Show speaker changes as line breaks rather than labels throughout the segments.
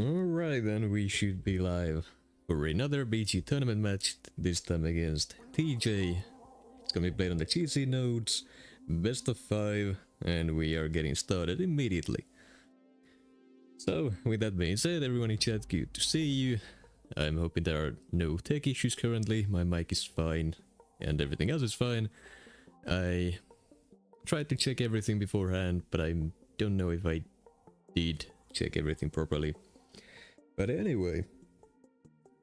Alright, then we should be live for another BG tournament match, this time against TJ. It's gonna be played on the GC nodes, best of 5, and we are getting started immediately. So, with that being said, everyone in chat, good to see you. I'm hoping there are no tech issues currently, my mic is fine, and everything else is fine. I tried to check everything beforehand, but I don't know if I did check everything properly. But anyway,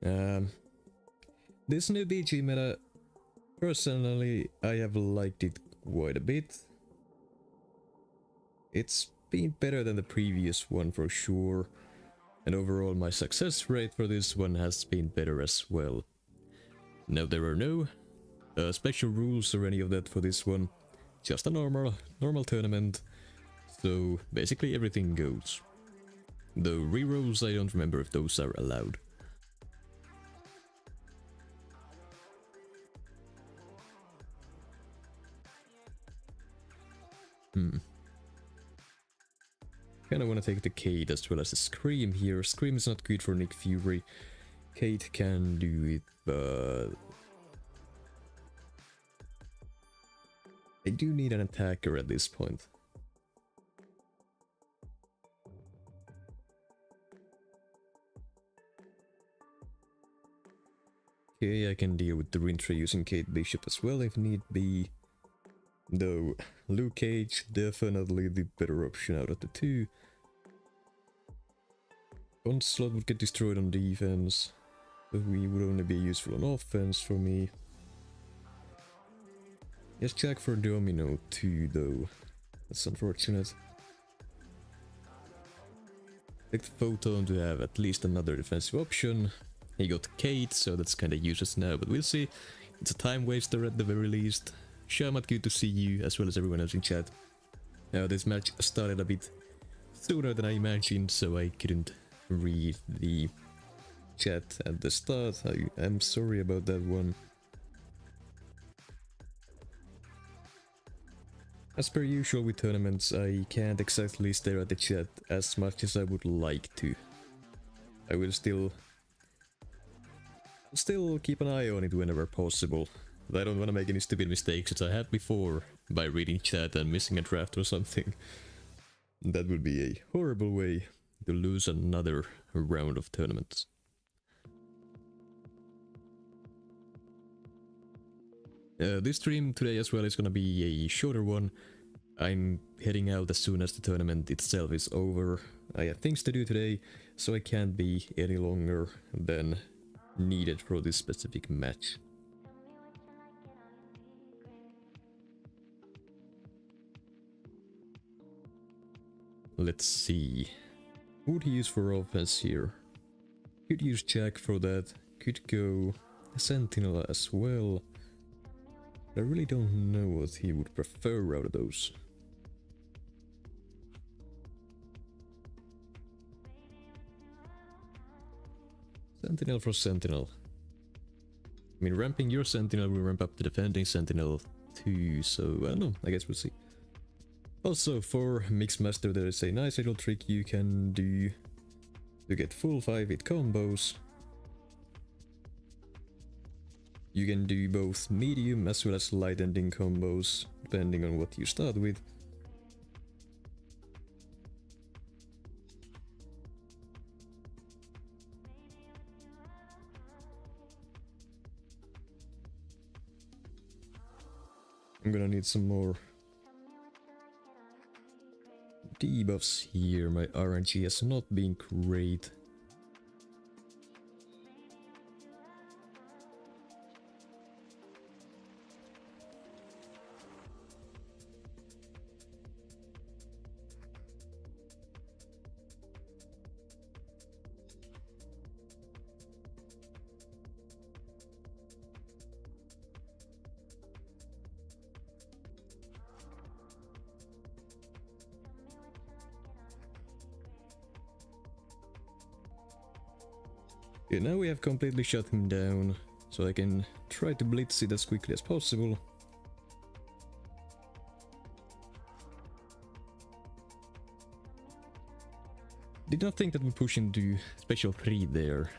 this new BG meta, personally, I have liked it quite a bit. It's been better than the previous one for sure, and overall my success rate for this one has been better as well. Now there are no special rules or any of that for this one, just a normal tournament, so basically everything goes. The rerolls, I don't remember if those are allowed. Kinda wanna take the Kate as well as the Scream here. Scream is not good for Nick Fury. Kate can do it, but I do need an attacker at this point. Okay, I can deal with the Rintre using Kate Bishop as well if need be. Though, Luke Cage, definitely the better option out of the two. Onslaught would get destroyed on defense, but we would only be useful on offense for me. Yes, Jack for Domino too, though. That's unfortunate. Take the Photon to have at least another defensive option. He got Kate, so that's kinda useless now, but we'll see. It's a time waster at the very least. Shamat, good to see you, as well as everyone else in chat. Now, this match started a bit sooner than I imagined, so I couldn't read the chat at the start. I am sorry about that one. As per usual with tournaments, I can't exactly stare at the chat as much as I would like to. I will still keep an eye on it whenever possible. But I don't want to make any stupid mistakes as I had before by reading chat and missing a draft or something. That would be a horrible way to lose another round of tournaments. This stream today as well is gonna be a shorter one. I'm heading out as soon as the tournament itself is over. I have things to do today, so I can't be any longer than needed for this specific match. Let's see. Who would he use for offense here? Could use Jack for that. Could go Sentinel as well. I really don't know what he would prefer out of those. Sentinel for Sentinel. I mean, ramping your Sentinel will ramp up the defending Sentinel too, so I don't know, I guess we'll see. Also, for Mixmaster, there is a nice little trick you can do to get full 5-hit combos. You can do both medium as well as light ending combos, depending on what you start with. I'm gonna need some more debuffs here. My RNG has not been great. Okay, now we have completely shut him down, so I can try to blitz it as quickly as possible. Did not think that we push into special 3 there.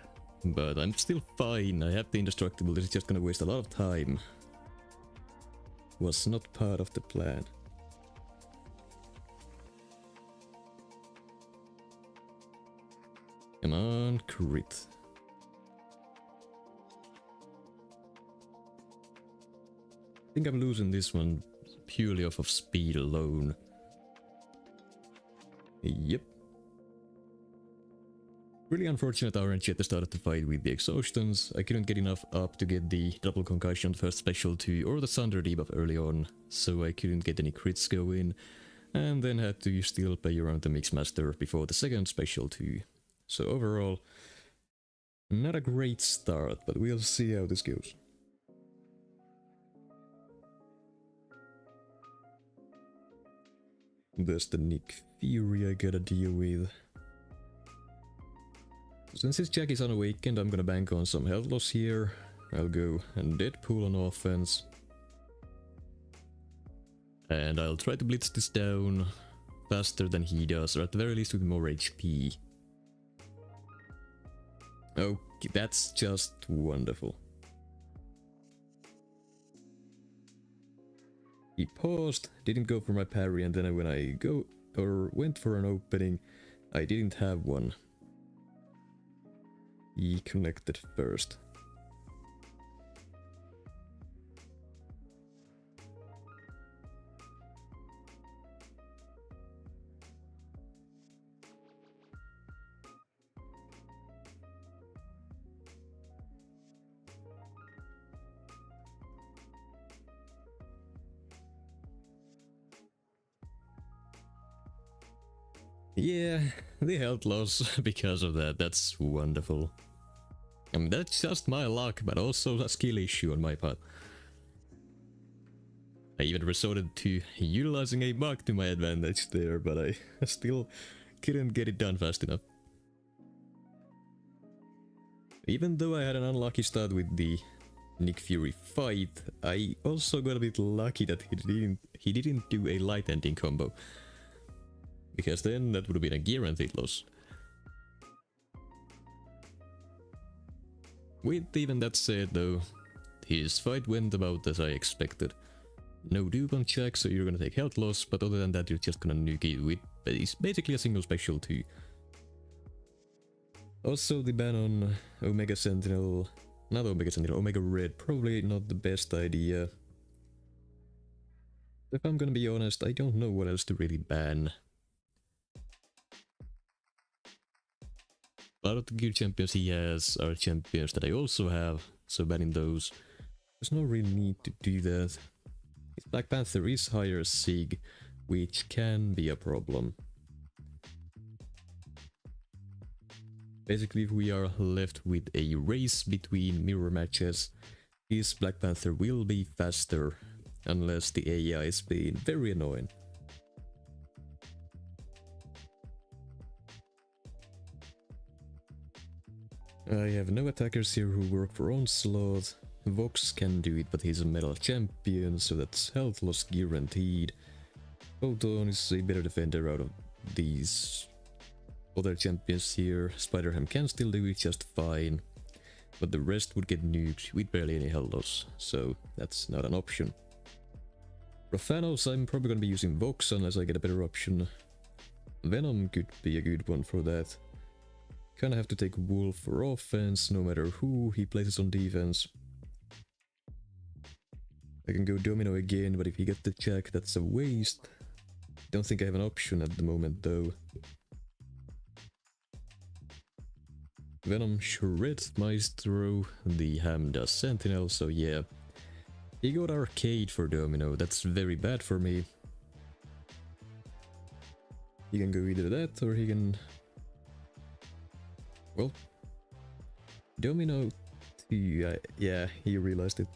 But I'm still fine. I have the indestructible. This is just gonna waste a lot of time. Was not part of the plan. Come on, crit. I think I'm losing this one purely off of speed alone. Yep. Really unfortunate RNG at the start of the fight with the exhaustions. I couldn't get enough up to get the double concussion first special 2 or the thunder debuff early on, so I couldn't get any crits going, and then had to still play around the Mixmaster before the second special 2. So overall, not a great start, but we'll see how this goes. There's the Nick Fury I gotta deal with. Since his Jack is unawakened, I'm gonna bank on some health loss here. I'll go and Deadpool on offense. And I'll try to blitz this down faster than he does, or at the very least with more HP. Okay, that's just wonderful. He paused, didn't go for my parry, and then when I went for an opening, I didn't have one. He connected first. Yeah, the health loss because of that, that's wonderful. I mean, that's just my luck, but also a skill issue on my part. I even resorted to utilizing a bug to my advantage there, but I still couldn't get it done fast enough. Even though I had an unlucky start with the Nick Fury fight, I also got a bit lucky that he didn't do a light ending combo. Because then that would have been a guaranteed loss. With even that said though, his fight went about as I expected. No dupe on Jack, so you're gonna take health loss, but other than that you're just gonna nuke it with basically a single special 2. Also the ban on Omega Sentinel, not Omega Sentinel, Omega Red, probably not the best idea. If I'm gonna be honest, I don't know what else to really ban. A lot of the gear champions he has are champions that I also have, so banning those, there's no real need to do that. His Black Panther is higher Sig, which can be a problem. Basically, if we are left with a race between mirror matches, his Black Panther will be faster, unless the AI is being very annoying. I have no attackers here who work for Onslaught. Vox can do it, but he's a metal champion, so that's health loss guaranteed. Photon is a better defender out of these other champions here. Spider-Ham can still do it just fine, but the rest would get nuked with barely any health loss, so that's not an option. Profanos, I'm probably gonna be using Vox unless I get a better option. Venom could be a good one for that. Kinda have to take Wolf for offense, no matter who he places on defense. I can go Domino again, but if he gets the Jack, that's a waste. Don't think I have an option at the moment, though. Venom shreds Maestro, the Ham does Sentinel, so yeah. He got Arcade for Domino, that's very bad for me. He can go either that, or he can... Well, Domino, yeah, he realized it.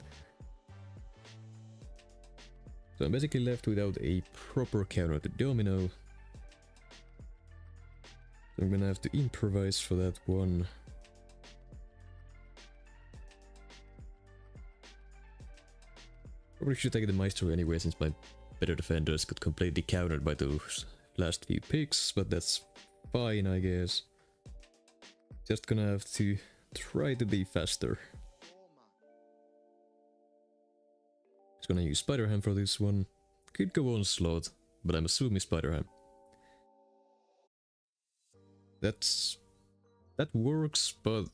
So I'm basically left without a proper counter to Domino. So I'm gonna have to improvise for that one. Probably should take the Maestro anyway, since my better defenders got completely countered by those last few picks, but that's fine, I guess. Just gonna have to try to be faster. Just gonna use Spider-Ham for this one. Could go Onslaught, but I'm assuming Spider-Ham. That works, but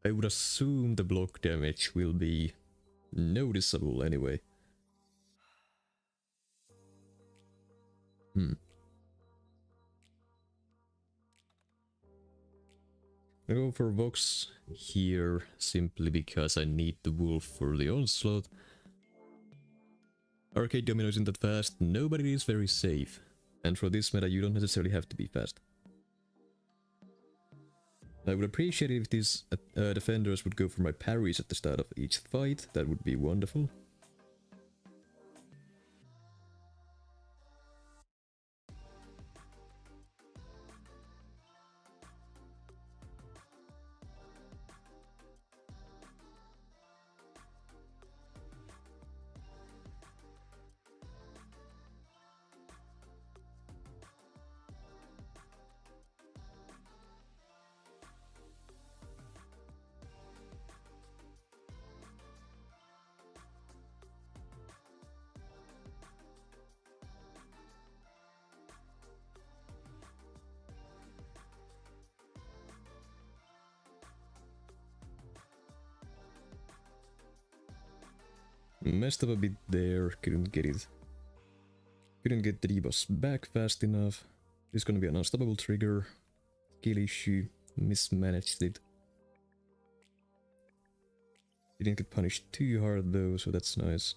I would assume the block damage will be noticeable anyway. I go for Vox here simply because I need the wolf for the onslaught. Arcade Domino isn't that fast, nobody is very safe. And for this meta you don't necessarily have to be fast. I would appreciate it if these defenders would go for my parries at the start of each fight, that would be wonderful. Messed up a bit there, couldn't get it. Couldn't get the D-boss back fast enough. This is gonna be an unstoppable trigger. Skill issue, mismanaged it. Didn't get punished too hard though, so that's nice.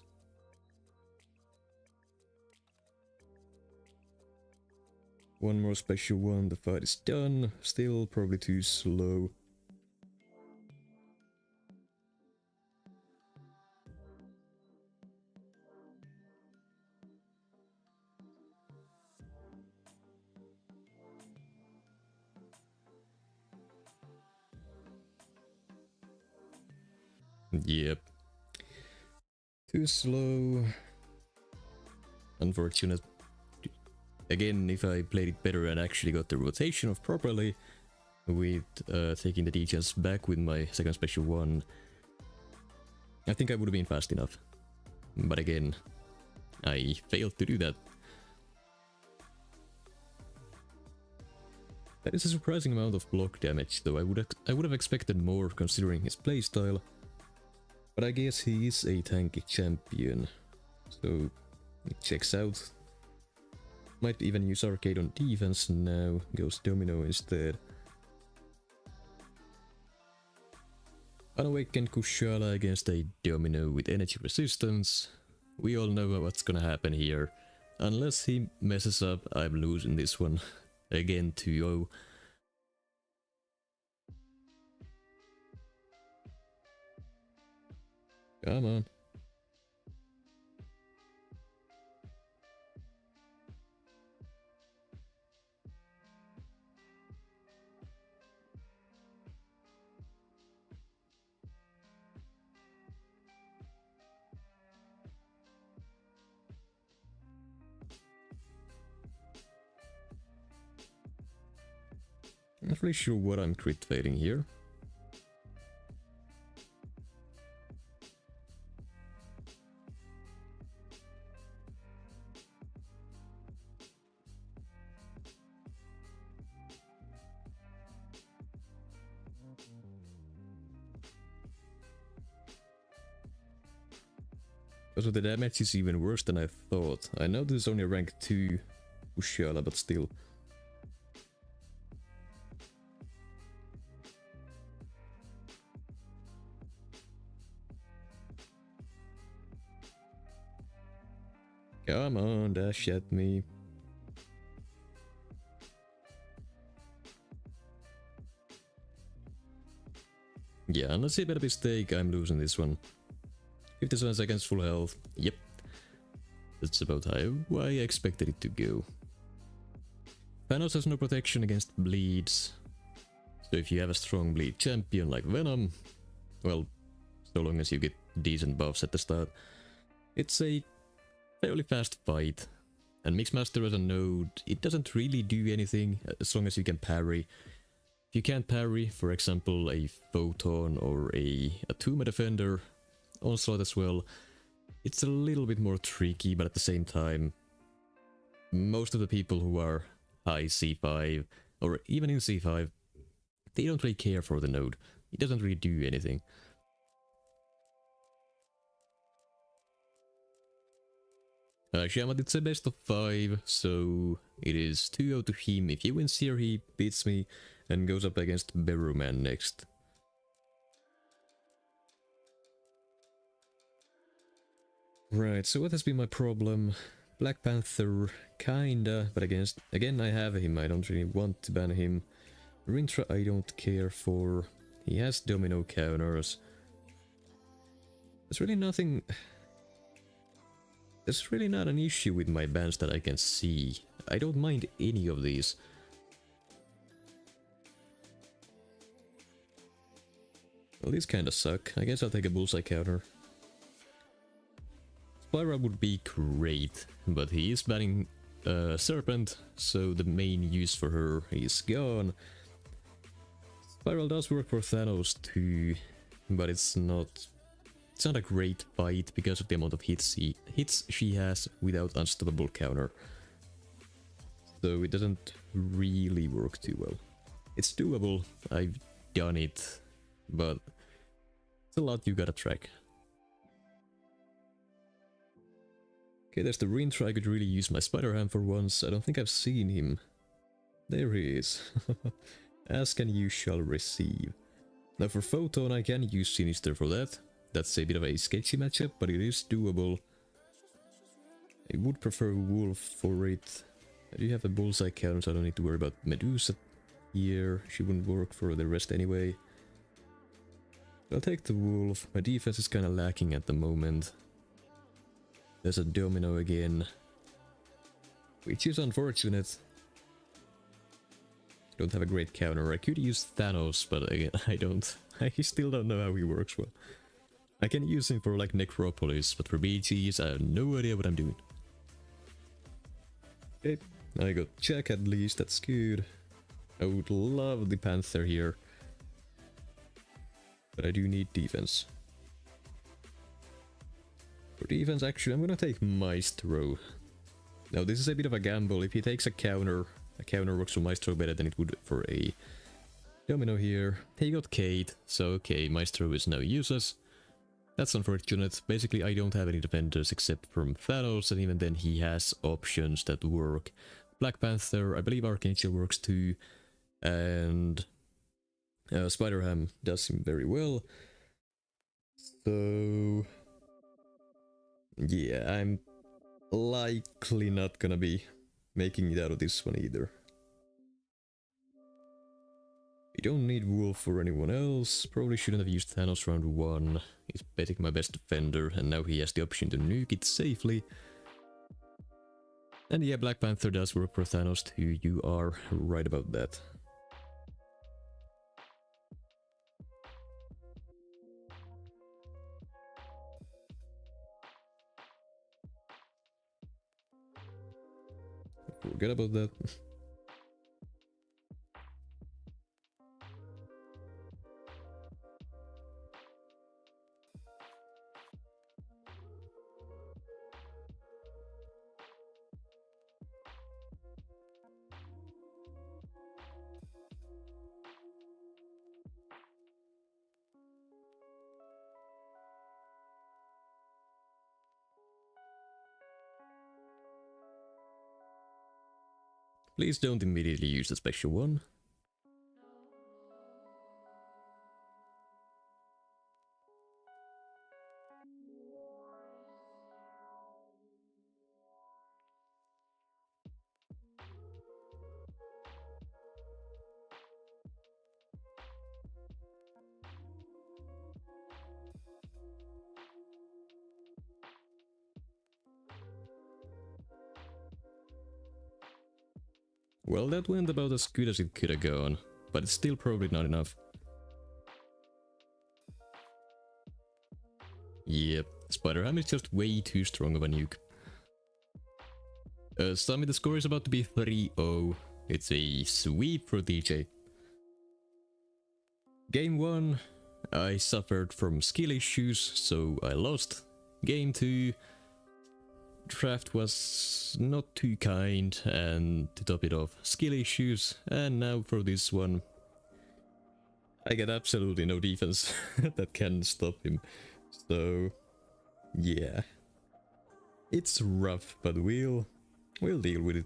One more special one, the fight is done. Still probably too slow. Yep. Too slow. Unfortunate. Again, if I played it better and actually got the rotation off properly, with taking the details back with my second special one, I think I would have been fast enough. But again, I failed to do that. That is a surprising amount of block damage, though I would have expected more considering his playstyle. But I guess he is a tanky champion, so it checks out. Might even use Arcade on defense now, goes Domino instead. Unawakened Kushala against a Domino with energy resistance. We all know what's gonna happen here. Unless he messes up, I'm losing this one. Again 2-0. Come on. Not really sure what I'm crit failing here. So the damage is even worse than I thought. I know this is only rank 2 Kushala, but still. Come on, dash at me. Yeah, unless I made a mistake, I'm losing this one. 57 seconds full health. Yep. That's about how I expected it to go. Thanos has no protection against bleeds. So if you have a strong bleed champion like Venom, well, so long as you get decent buffs at the start, it's a fairly fast fight. And Mixmaster as a node, it doesn't really do anything as long as you can parry. If you can't parry, for example, a Photon or a Tuma Defender, Onslaught as well, it's a little bit more tricky, but at the same time, most of the people who are high C5, or even in C5, they don't really care for the node. It doesn't really do anything. Shaman, it's a best of 5, so it is 2-0 to him. If he wins here, he beats me and goes up against Beruman next. Right, so what has been my problem? Black Panther, kinda, but again I have him, I don't really want to ban him. Rintra I don't care for. He has domino counters. There's really nothing... There's really not an issue with my bans that I can see. I don't mind any of these. Well, these kinda suck. I guess I'll take a bullseye counter. Spyra would be great, but he is banning Serpent, so the main use for her is gone. Spiral does work for Thanos too, but it's not a great fight because of the amount of hits she has without unstoppable counter. So it doesn't really work too well. It's doable, I've done it, but it's a lot you gotta track. Okay, there's the Rintra. I could really use my Spider-Ham for once. I don't think I've seen him. There he is. Ask and you shall receive. Now for Photon I can use Sinister for that. That's a bit of a sketchy matchup, but it is doable. I would prefer Wolf for it. I do have a bullseye counter, so I don't need to worry about Medusa here. She wouldn't work for the rest anyway. I'll take the Wolf. My defense is kinda lacking at the moment. There's a domino again, which is unfortunate. Don't have a great counter. I could use Thanos, but again, I don't. I still don't know how he works well. I can use him for like Necropolis, but for BGs, I have no idea what I'm doing. Okay, I got check at least, that's good. I would love the Panther here, but I do need defense. For defense, actually, I'm gonna take Maestro. Now, this is a bit of a gamble. If he takes a counter works for Maestro better than it would for a domino here. He got Kate, so okay, Maestro is now useless. That's unfortunate. Basically, I don't have any defenders except from Thanos, and even then he has options that work. Black Panther, I believe Archangel works too, and Spider-Ham does him very well. So... yeah, I'm likely not gonna be making it out of this one either. We don't need Wolf or anyone else. Probably shouldn't have used Thanos round 1. He's betting my best defender, and now he has the option to nuke it safely. And yeah, Black Panther does work for Thanos too, you are right about that. Forget about that. Please don't immediately use the special one. Well, that went about as good as it could have gone, but it's still probably not enough. Yep, Spider-Ham is just way too strong of a nuke. Sammy, the score is about to be 3-0. It's a sweep for TJ. Game 1, I suffered from skill issues, so I lost. Game 2, draft was not too kind, and to top it off, skill issues. And now for this one, I got absolutely no defense that can stop him. So, yeah. It's rough, but we'll deal with it.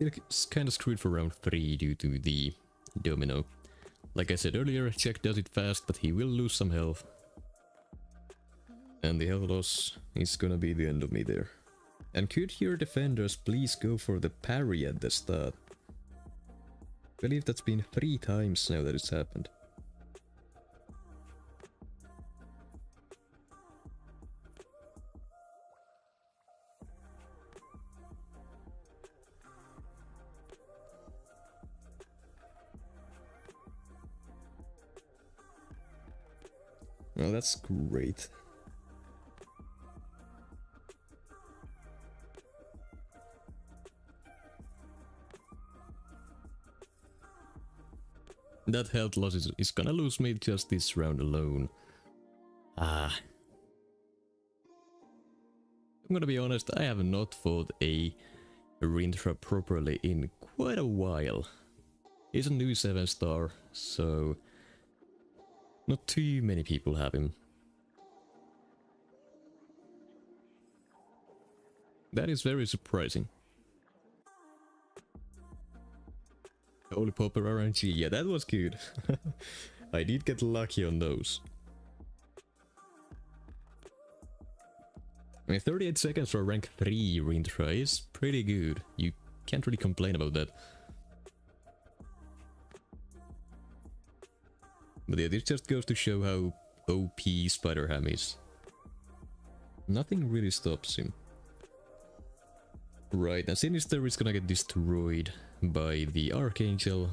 It's kind of screwed for round 3 due to the domino. Like I said earlier, Jack does it fast, but he will lose some health. And the health loss is gonna be the end of me there. And could your defenders please go for the parry at the start? I believe that's been 3 times now that it's happened. Well, that's great. That health loss is gonna lose me just this round alone. I'm gonna be honest, I have not fought a Rintra properly in quite a while. He's a new 7-star, so not too many people have him. That is very surprising. Holy Popper RNG, yeah, that was good. I did get lucky on those. I mean, 38 seconds for rank 3 Rintra is pretty good. You can't really complain about that. But yeah, this just goes to show how OP Spider-Ham is. Nothing really stops him. Right, and Sinister is gonna get destroyed by the Archangel.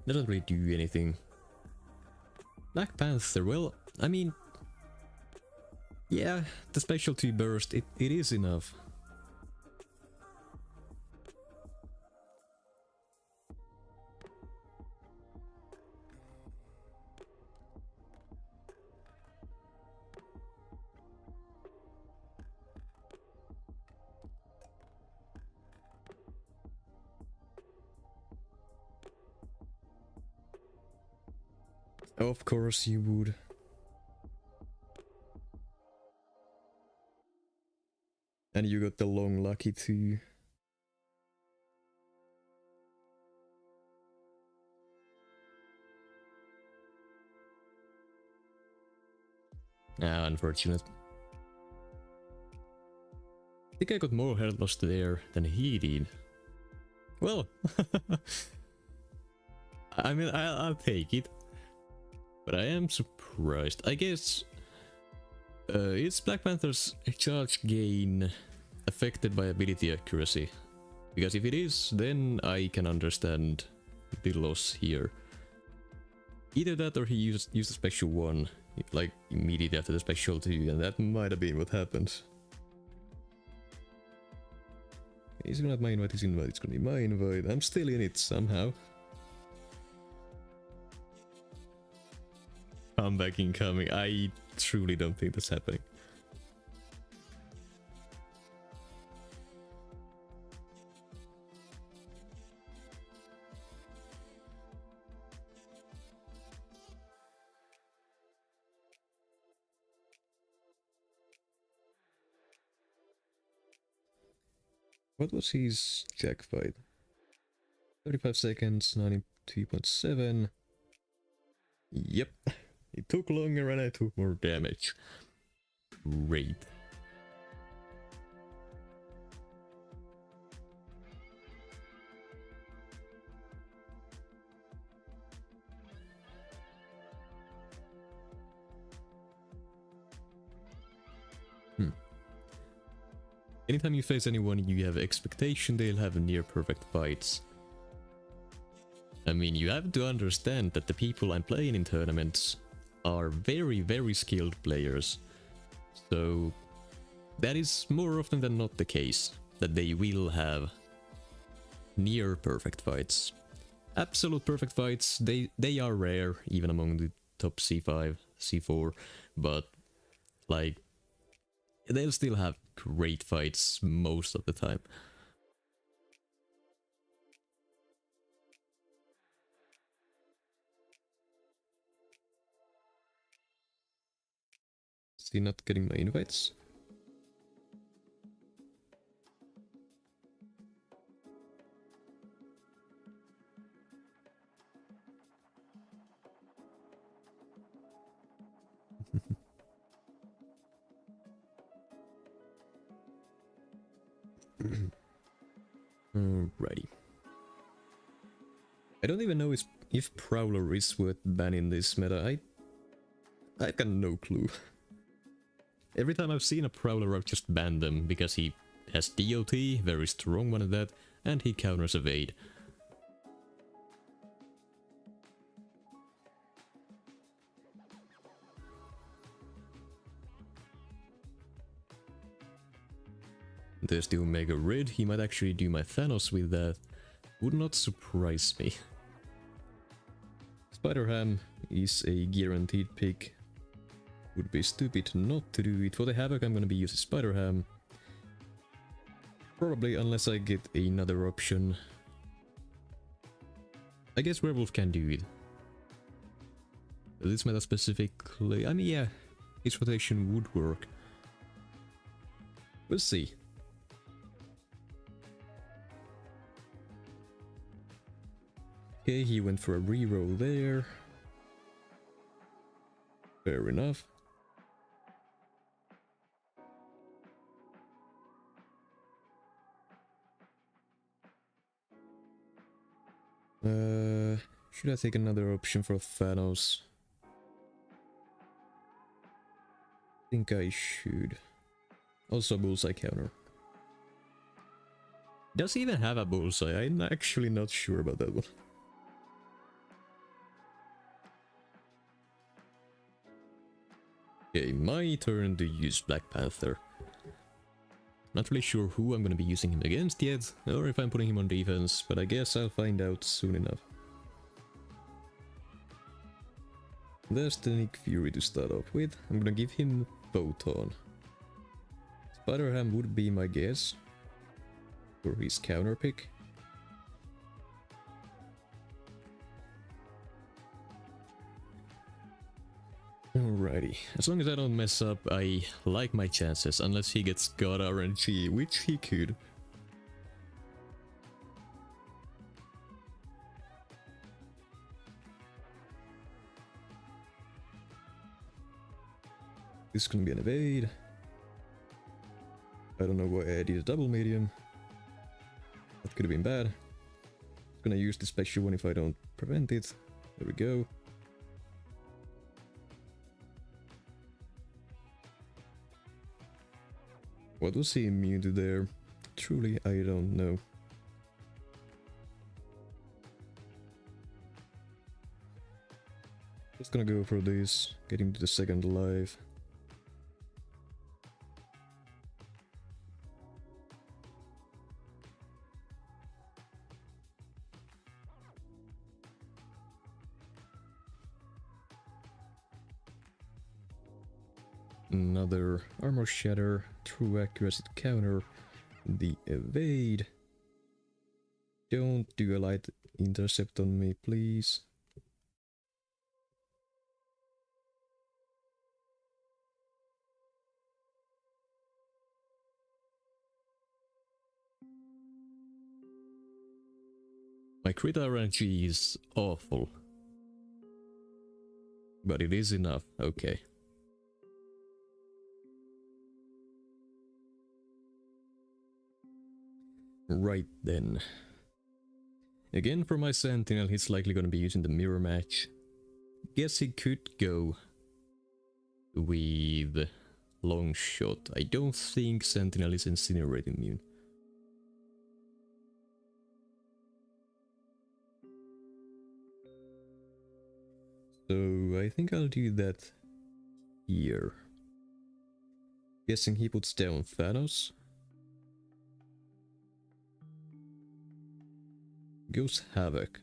Doesn't really do anything. Black Panther, well, I mean... yeah, the specialty burst, it is enough. Of course you would. And you got the long lucky too. Ah, unfortunate. I think I got more health loss there than he did. Well, I mean, I'll take it. But I am surprised. I guess... is Black Panther's charge gain affected by ability accuracy? Because if it is, then I can understand the loss here. Either that or he used the special one, like immediately after the special 2, and that might have been what happened. He's gonna have my invite, his invite, it's gonna be my invite. I'm still in it somehow. Comeback incoming. I truly don't think that's happening. What was his Jack fight? 35 seconds, 92.7. Yep. It took longer and I took more damage. Great. Anytime you face anyone you have expectation, they'll have near perfect fights. I mean, you have to understand that the people I'm playing in tournaments are very, very skilled players. So that is more often than not the case, that they will have near perfect fights. Absolute perfect fights, they are rare, even among the top C5, C4, but like, they'll still have great fights most of the time. Is he not getting my invites? Alrighty. I don't even know if Prowler is worth banning this meta. I got no clue. Every time I've seen a Prowler, I've just banned them because he has DOT, very strong one at that, and he counters evade. There's the Omega Red, he might actually do my Thanos with that. Would not surprise me. Spider-Ham is a guaranteed pick. Would be stupid not to do it. For the Havoc I'm gonna be using Spider-Ham. Probably, unless I get another option. I guess Werewolf can do it. This meta specifically, I mean, yeah, his rotation would work. We'll see. Okay, he went for a reroll there. Fair enough. Should I take another option for Thanos? I think I should. Also bullseye counter. Does he even have a bullseye? I'm actually not sure about that one. Okay, my turn to use Black Panther. Not really sure who I'm gonna be using him against yet, or if I'm putting him on defense, but I guess I'll find out soon enough. There's the Nick Fury to start off with. I'm gonna give him Photon. Spider-Ham would be my guess for his counter pick. Alrighty, as long as I don't mess up, I like my chances, unless he gets God RNG, which he could. This is gonna be an evade. I don't know why I did a double medium. That could have been bad. I'm gonna use the special one if I don't prevent it. There we go. What was he immune to there? Truly, I don't know. Just gonna go for this, get him to the second life. Another armor shatter, true accuracy counter, the evade. Don't do a light intercept on me, please. My crit RNG is awful. But it is enough, okay. Right then. Again, for my Sentinel, he's likely going to be using the mirror match. Guess he could go with long shot. I don't think Sentinel is incinerate immune. So I think I'll do that here. Guessing he puts down Thanos. Goes Havoc.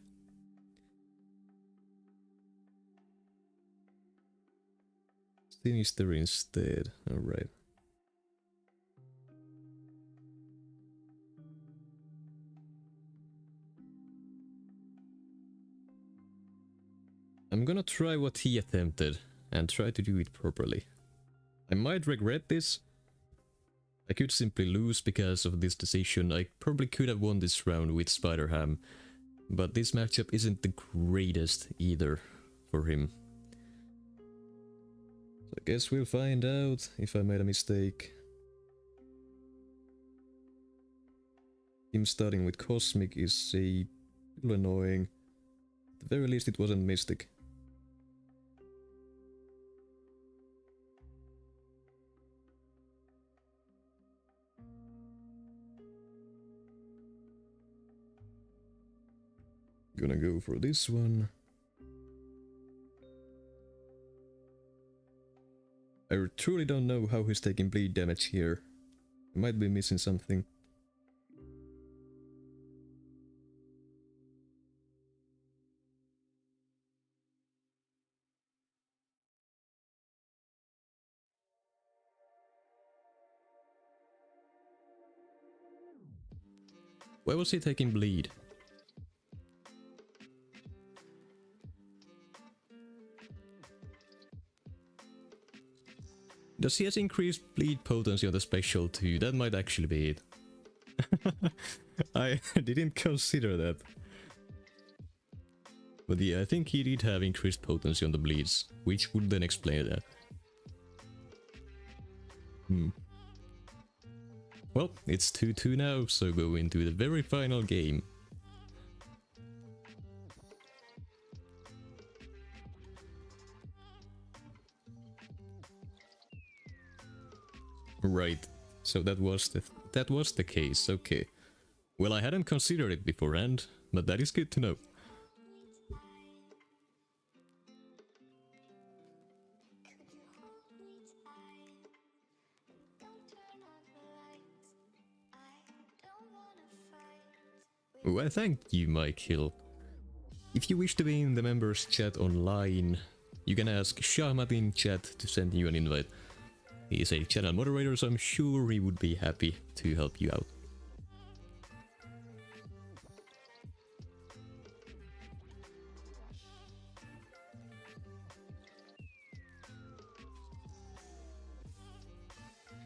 Sinister instead. Alright. I'm gonna try what he attempted and try to do it properly. I might regret this. I could simply lose because of this decision. I probably could have won this round with Spider-Ham, but this matchup isn't the greatest either for him. So I guess we'll find out if I made a mistake. Him starting with Cosmic is a little annoying. At the very least it wasn't Mystic. Gonna go for this one. I truly don't know how he's taking bleed damage here. I might be missing something. Why was he taking bleed? Does he has increased bleed potency on the special too? That might actually be it. I didn't consider that. But yeah, I think he did have increased potency on the bleeds, which would then explain that. Well, it's 2-2 now, so go into the very final game. Right, so that was the case, okay. Well, I hadn't considered it beforehand, but that is good to know. Well, thank you, Mike Hill. If you wish to be in the members chat online, you can ask Shahmat in chat to send you an invite. He is a channel moderator, so I'm sure he would be happy to help you out.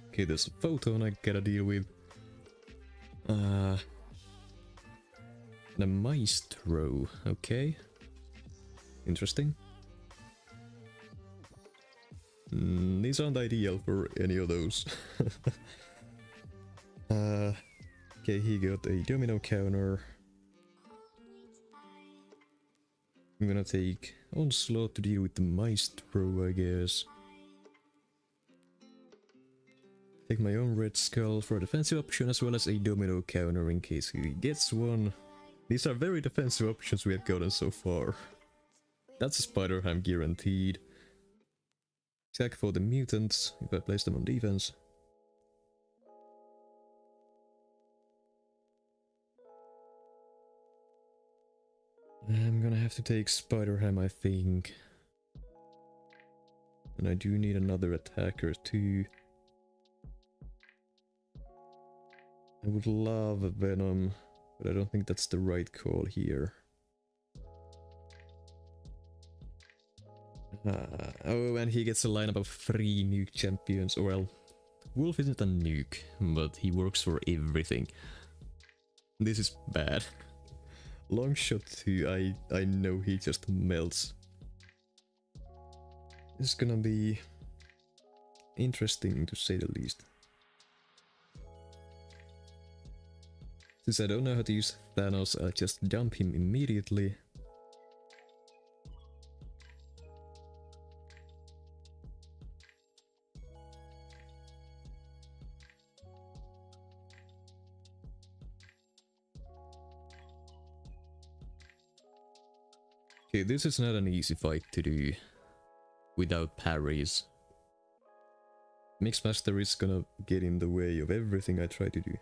Okay, there's a photon I gotta deal with. The Maestro, okay. Interesting. These aren't ideal for any of those. Okay, he got a domino counter. I'm gonna take Onslaught to deal with the Maestro, I guess. Take my own Red Skull for a defensive option as well as a domino counter in case he gets one. These are very defensive options we have gotten so far. That's a Spider-Ham guaranteed. Check for the mutants if I place them on defense. I'm gonna have to take Spider-Ham, I think. And I do need another attacker too. I would love a Venom, but I don't think that's the right call here. Oh, and he gets a lineup of 3 nuke champions. Well, Wolf isn't a nuke, but he works for everything. This is bad. Long shot too, I know he just melts. This is gonna be interesting to say the least. Since I don't know how to use Thanos, I'll just dump him immediately. Okay, this is not an easy fight to do without parries. Mixmaster is gonna get in the way of everything I try to do.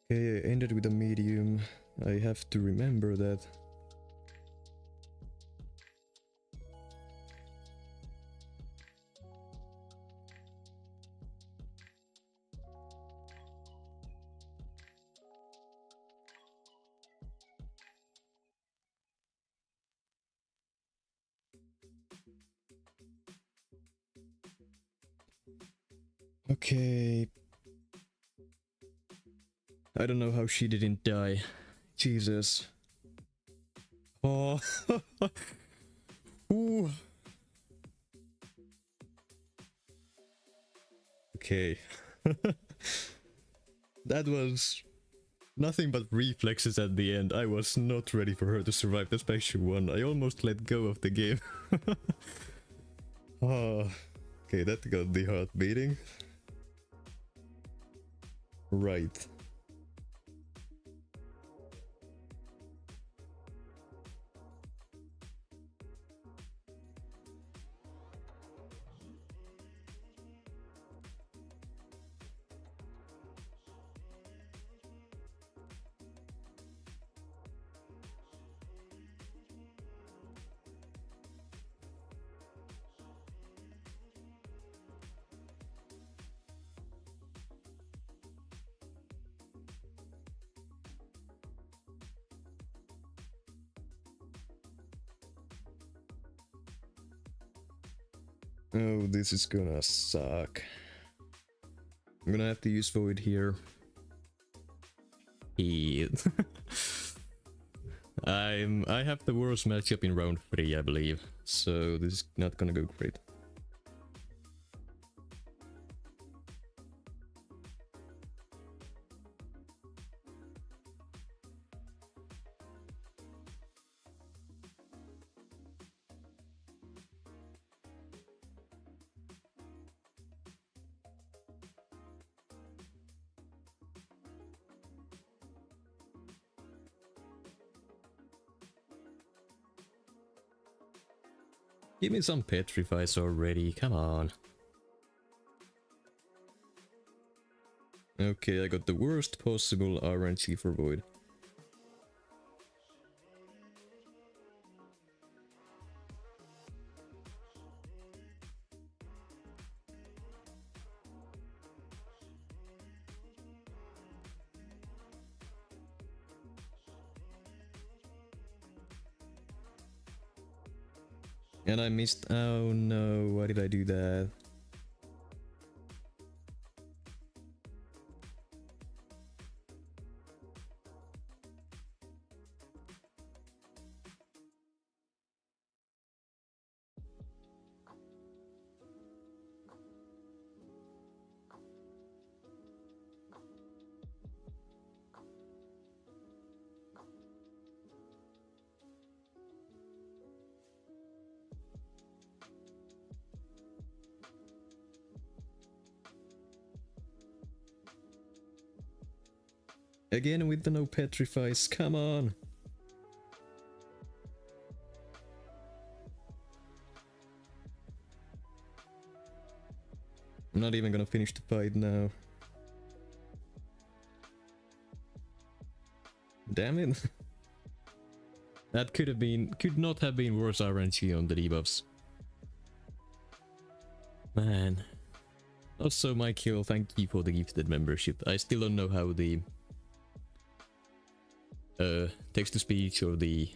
Okay, I ended with a medium. I have to remember that. Okay. I don't know how she didn't die. Jesus. Oh. Ooh. Okay. That was nothing but reflexes at the end. I was not ready for her to survive the special one. I almost let go of the game. Oh. Okay, that got the heart beating. Right. Oh, this is gonna suck. I'm gonna have to use Void here. I have the worst matchup in round 3, I believe. So this is not gonna go great. Give me some petrifies already, come on. Okay, I got the worst possible RNG for Void. And I missed. Oh no, why did I do that? Again with the no petrifies, come on! I'm not even gonna finish the fight now. Damn it. That could not have been worse RNG on the debuffs. Man. Also, Michael, thank you for the gifted membership. I still don't know how the text-to-speech or the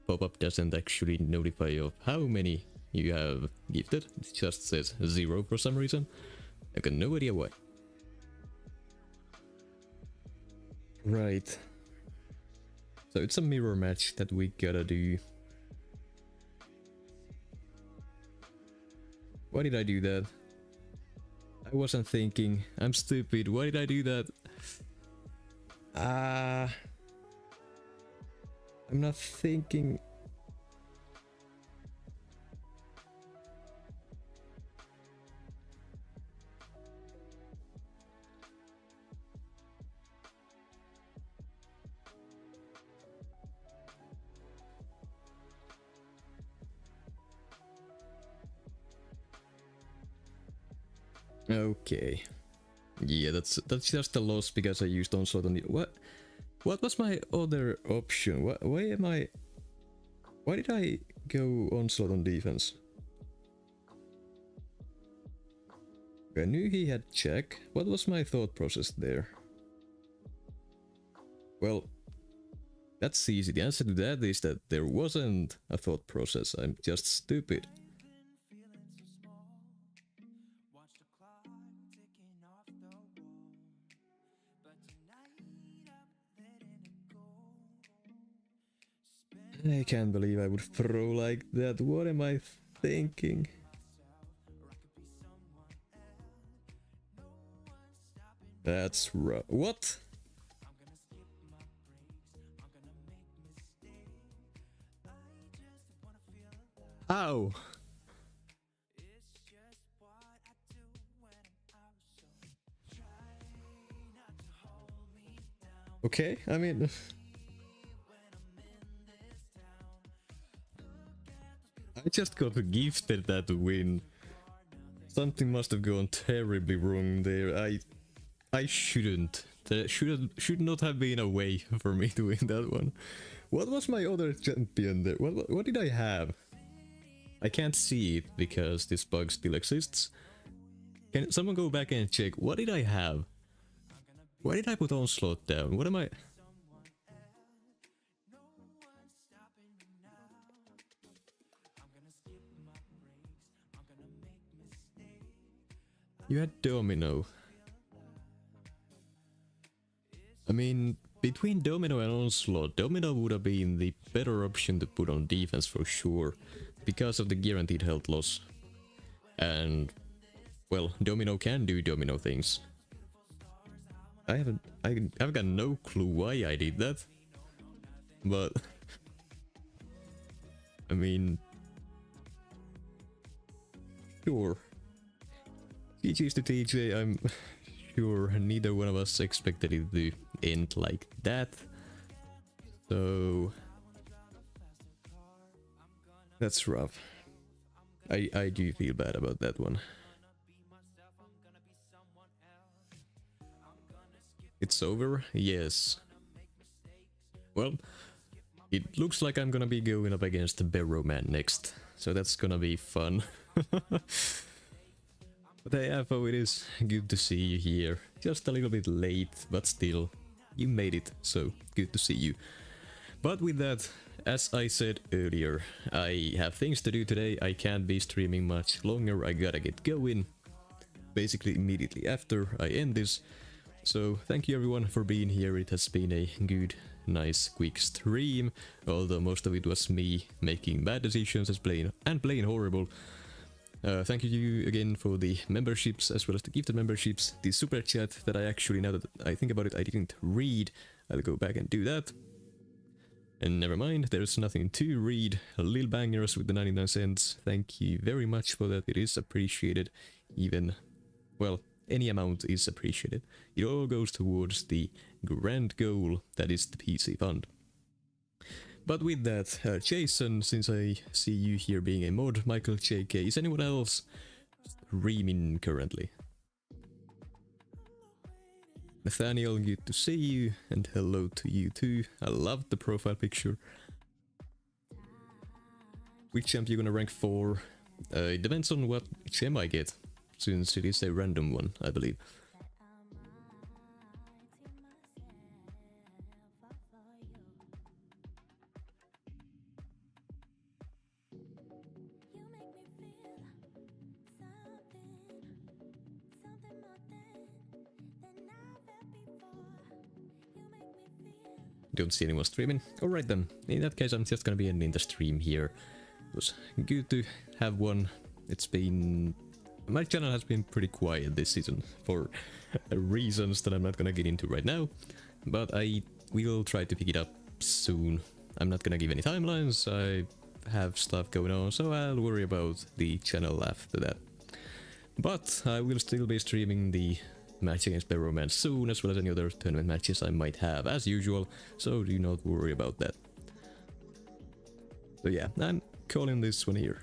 pop-up doesn't actually notify of how many you have gifted. It just says 0 for some reason. I got no idea why. Right. So it's a mirror match that we gotta do. Why did I do that? I wasn't thinking. I'm stupid. Why did I do that? I'm not thinking. Okay. Yeah, that's just a loss because I used onslaught on the what was my other option? Why did I go onslaught on defense? I knew he had check. What was my thought process there? Well, that's easy. The answer to that is that there wasn't a thought process. I'm just stupid. I can't believe I would throw like that. What am I thinking? That's rough. What? Ow! Okay, I mean... I just got gifted that win. Something must have gone terribly wrong there. I shouldn't. There should not have been a way for me to win that one. What was my other champion there? What did I have? I can't see it because this bug still exists. Can someone go back and check? What did I have? Why did I put onslaught down? What am I... You had domino. I mean, between domino and onslaught, domino would have been the better option to put on defense for sure, because of the guaranteed health loss. And, well, domino can do domino things. I've got no clue why I did that, but I mean, sure. GG's to TJ. I'm sure neither one of us expected it to end like that. So that's rough. I do feel bad about that one. It's over? Yes. Well, it looks like I'm gonna be going up against the Barrow Man next, so that's gonna be fun. But hey, Afo, it is good to see you here. Just a little bit late, but still, you made it, so good to see you. But with that, as I said earlier, I have things to do today. I can't be streaming much longer. I gotta get going, basically immediately after I end this. So thank you everyone for being here. It has been a good, nice, quick stream, although most of it was me making bad decisions and playing horrible. Thank you again for the memberships as well as the gifted memberships. The super chat that I actually, now that I think about it, I didn't read. I'll go back and do that. And never mind, there's nothing to read. Lil Bangers with the 99 cents. Thank you very much for that. It is appreciated. Even, well, any amount is appreciated. It all goes towards the grand goal that is the PC fund. But with that, Jason, since I see you here being a mod, Michael JK, is anyone else streaming currently? Nathaniel, good to see you, and hello to you too. I love the profile picture. Which champ you gonna rank for? It depends on what gem I get, since it is a random one, I believe. don't see anyone streaming. Alright then, in that case I'm just gonna be ending the stream here. It was good to have one. It's been... my channel has been pretty quiet this season for reasons that I'm not gonna get into right now. But I will try to pick it up soon. I'm not gonna give any timelines, I have stuff going on, so I'll worry about the channel after that. But I will still be streaming the match against Romance soon, as well as any other tournament matches I might have, as usual, so do not worry about that. So yeah, I'm calling this one here.